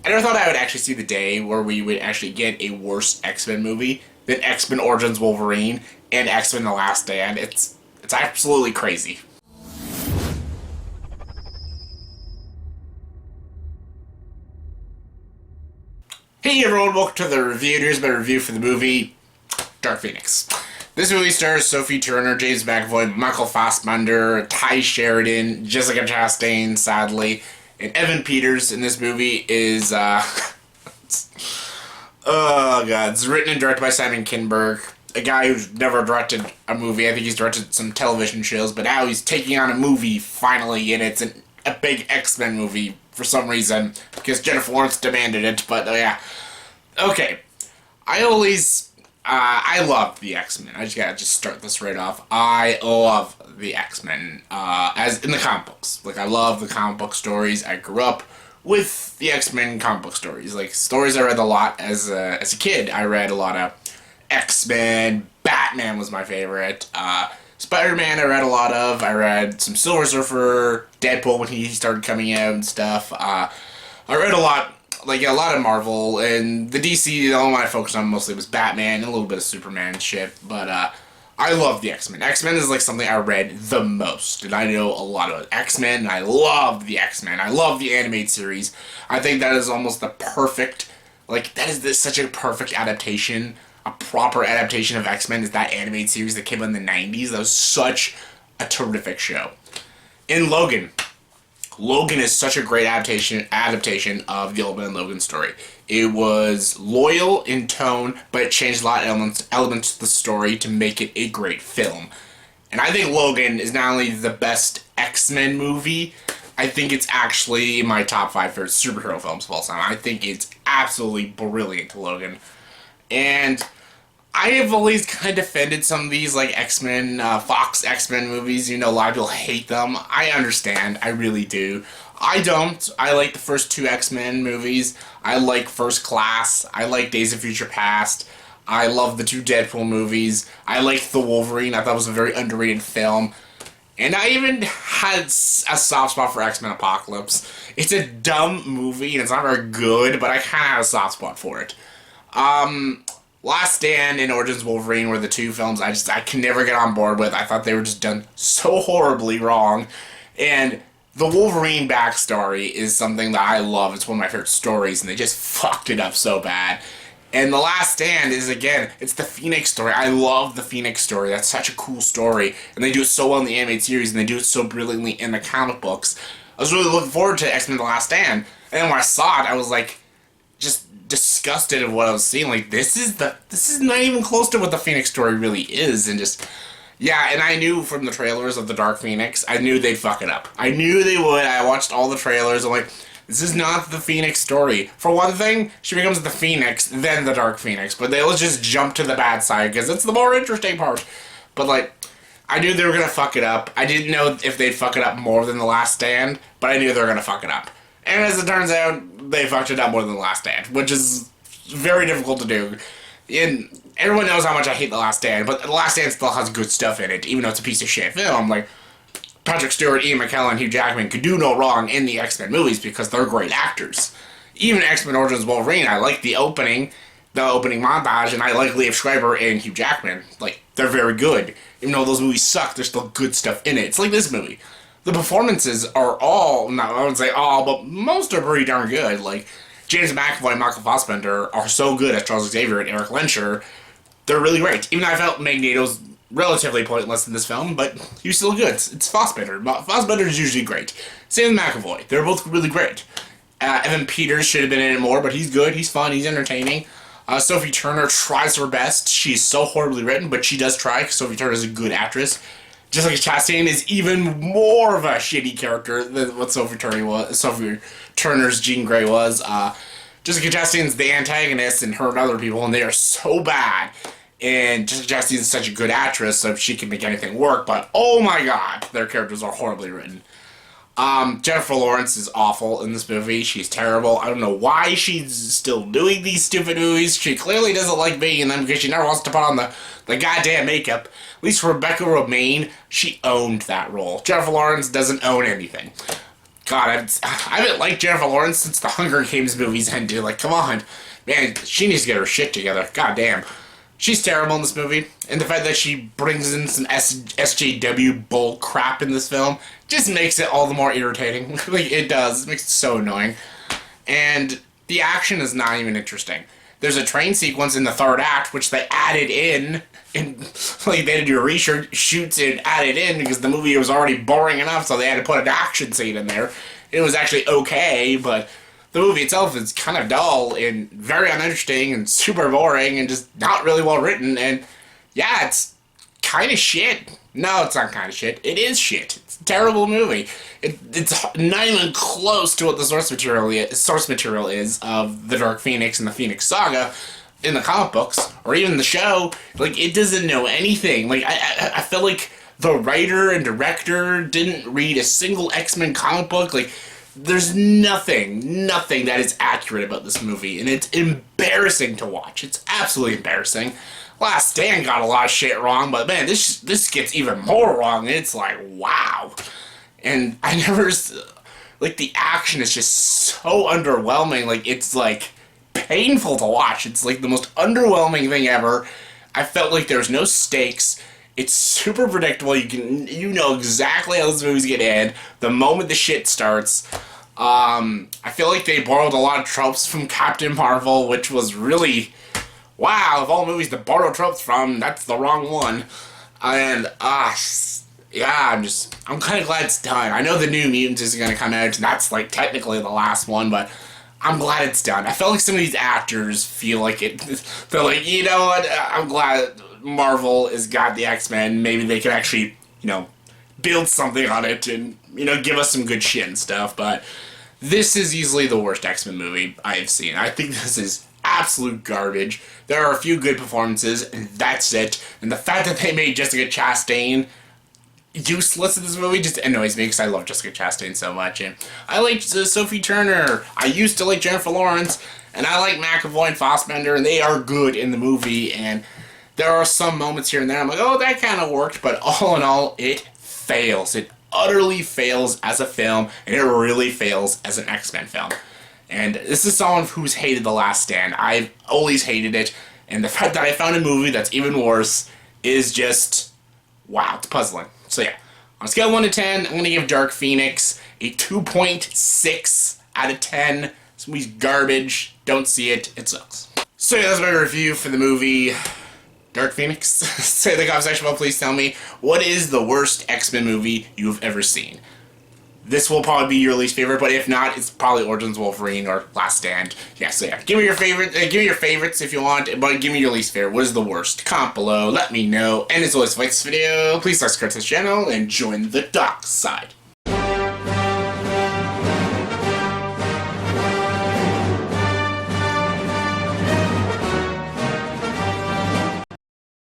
I never thought I would actually see the day where we would actually get a worse X-Men movie than X-Men Origins Wolverine and X-Men The Last Stand. It's absolutely crazy. Hey everyone, welcome to the review. Here's my review for the movie Dark Phoenix. This movie stars Sophie Turner, James McAvoy, Michael Fassbender, Sheridan, Jessica Chastain, sadly, and Evan Peters in this movie is, oh god, it's written and directed by Simon Kinberg, a guy who's never directed a movie. I think he's directed some television shows, but now he's taking on a movie, finally, and it's a big X-Men movie for some reason, because Jennifer Lawrence demanded it, but yeah. Okay, I love the X-Men. I just gotta start this right off. I love the X-Men, as in the comic books. Like, I love the comic book stories. I grew up with the X-Men comic book stories. Like, stories I read a lot as a kid. I read a lot of X-Men. Batman was my favorite. Spider-Man I read a lot of. I read some Silver Surfer, Deadpool when he started coming out and stuff. I read a lot of Marvel, and the DC, the only one I focused on mostly was Batman and a little bit of Superman and shit, but I love the X-Men. X-Men is like something I read the most, and I know a lot about X-Men, and I love the X-Men. I love the animated series. I think that is almost the perfect, such a perfect adaptation, a proper adaptation of X-Men is that animated series that came out in the 90s. That was such a terrific show. In Logan is such a great adaptation of the old man Logan story. It was loyal in tone, but it changed a lot of elements of the story to make it a great film. And I think Logan is not only the best X-Men movie, I think it's actually my top 5 favorite superhero films of all time. I think it's absolutely brilliant, Logan. And I have always kind of defended some of these, like, X-Men, Fox X-Men movies. You know, a lot of people hate them. I understand. I really do. I don't. I like the first 2 X-Men movies. I like First Class. I like Days of Future Past. I love the 2 Deadpool movies. I like The Wolverine. I thought it was a very underrated film. And I even had a soft spot for X-Men Apocalypse. It's a dumb movie, and it's not very good, but I kind of had a soft spot for it. Last Stand and Origins Wolverine were the 2 films I can never get on board with. I thought they were just done so horribly wrong. And the Wolverine backstory is something that I love. It's one of my favorite stories, and they just fucked it up so bad. And The Last Stand is, again, it's the Phoenix story. I love the Phoenix story. That's such a cool story. And they do it so well in the animated series, and they do it so brilliantly in the comic books. I was really looking forward to X-Men The Last Stand. And then when I saw it, I was like, just disgusted at what I was seeing. Like, this is not even close to what the Phoenix story really is, and just, yeah, and I knew from the trailers of the Dark Phoenix, I knew they'd fuck it up. I knew they would. I watched all the trailers. I'm like, this is not the Phoenix story. For one thing, she becomes the Phoenix, then the Dark Phoenix, but they'll just jump to the bad side, because it's the more interesting part. But, like, I knew they were gonna fuck it up. I didn't know if they'd fuck it up more than The Last Stand, but I knew they were gonna fuck it up. And as it turns out, they fucked it up more than The Last Stand, which is very difficult to do. And everyone knows how much I hate The Last Stand, but The Last Stand still has good stuff in it, even though it's a piece of shit film. Like, Patrick Stewart, Ian McKellen, and Hugh Jackman could do no wrong in the X-Men movies because they're great actors. Even X-Men Origins Wolverine, I like the opening montage, and I like Liev Schreiber and Hugh Jackman. Like, they're very good. Even though those movies suck, there's still good stuff in it. It's like this movie. The performances are all, not I wouldn't say all, but most are pretty darn good. Like, James McAvoy and Michael Fassbender are so good as Charles Xavier and Eric Lensher. They're really great. Even though I felt Magneto's relatively pointless in this film, but he was still good. It's Fassbender. Fassbender is usually great. Same with McAvoy. They're both really great. Evan Peters should have been in it more, but he's good, he's fun, he's entertaining. Sophie Turner tries her best. She's so horribly written, but she does try, because Sophie Turner is a good actress. Jessica Chastain is even more of a shitty character than what Sophie Turner's Jean Grey was. Jessica Chastain's the antagonist, and her and other people, and they are so bad. And Jessica Chastain is such a good actress, so she can make anything work, but oh my god, their characters are horribly written. Jennifer Lawrence is awful in this movie. She's terrible. I don't know why she's still doing these stupid movies. She clearly doesn't like being in them because she never wants to put on the goddamn makeup. At least Rebecca Romaine, she owned that role. Jennifer Lawrence doesn't own anything. God, I haven't liked Jennifer Lawrence since the Hunger Games movies ended. Like, come on. Man, she needs to get her shit together. God damn. She's terrible in this movie. And the fact that she brings in some SJW bull crap in this film just makes it all the more irritating. Like, it does. It makes it so annoying. And the action is not even interesting. There's a train sequence in the third act, which they added in, and like they did do reshoots and added in because the movie was already boring enough, so they had to put an action scene in there. It was actually okay, but the movie itself is kind of dull and very uninteresting and super boring and just not really well written. And yeah, it's kind of shit. No, it's not kind of shit. It is shit. It's a terrible movie. It's not even close to what the source material is of the Dark Phoenix and the Phoenix Saga in the comic books, or even the show. Like, it doesn't know anything. Like, I feel like the writer and director didn't read a single X-Men comic book. Like, there's nothing that is accurate about this movie, and it's embarrassing to watch. It's absolutely embarrassing. Last Stand got a lot of shit wrong, but man, this gets even more wrong. It's like, wow. And I never, like, the action is just so underwhelming. Like, it's like painful to watch. It's like the most underwhelming thing ever. I felt like there's no stakes. It's super predictable. You know exactly how this movie's gonna end the moment the shit starts. I feel like they borrowed a lot of tropes from Captain Marvel, which was really, wow, of all movies to borrow tropes from, that's the wrong one. And, yeah, I'm kind of glad it's done. I know the New Mutants is going to come out, and that's, like, technically the last one, but I'm glad it's done. I felt like some of these actors feel like it, they're like, you know what, I'm glad Marvel has got the X-Men. Maybe they can actually, you know, build something on it and, you know, give us some good shit and stuff, but this is easily the worst X-Men movie I have seen. I think this is absolute garbage. There are a few good performances, and that's it. And the fact that they made Jessica Chastain useless in this movie just annoys me because I love Jessica Chastain so much. And I like Sophie Turner. I used to like Jennifer Lawrence, and I like McAvoy and Fassbender, and they are good in the movie. And there are some moments here and there I'm like, oh, that kind of worked, but all in all, it fails. It utterly fails as a film, and it really fails as an X-Men film. And this is someone who's hated The Last Stand. I've always hated it, and the fact that I found a movie that's even worse is just, wow, it's puzzling. So yeah, on a scale of 1 to 10, I'm going to give Dark Phoenix a 2.6 out of 10. This movie's garbage. Don't see it. It sucks. So yeah, that's my review for the movie Dark Phoenix. Say in the comment section below, please tell me, what is the worst X-Men movie you've ever seen? This will probably be your least favorite, but if not, it's probably Origins Wolverine or Last Stand. Yeah, so yeah, give me your favorite. Give me your favorites if you want, but give me your least favorite. What is the worst? Comment below, let me know. And as always, if you like this video, please subscribe to this channel and join the dark side.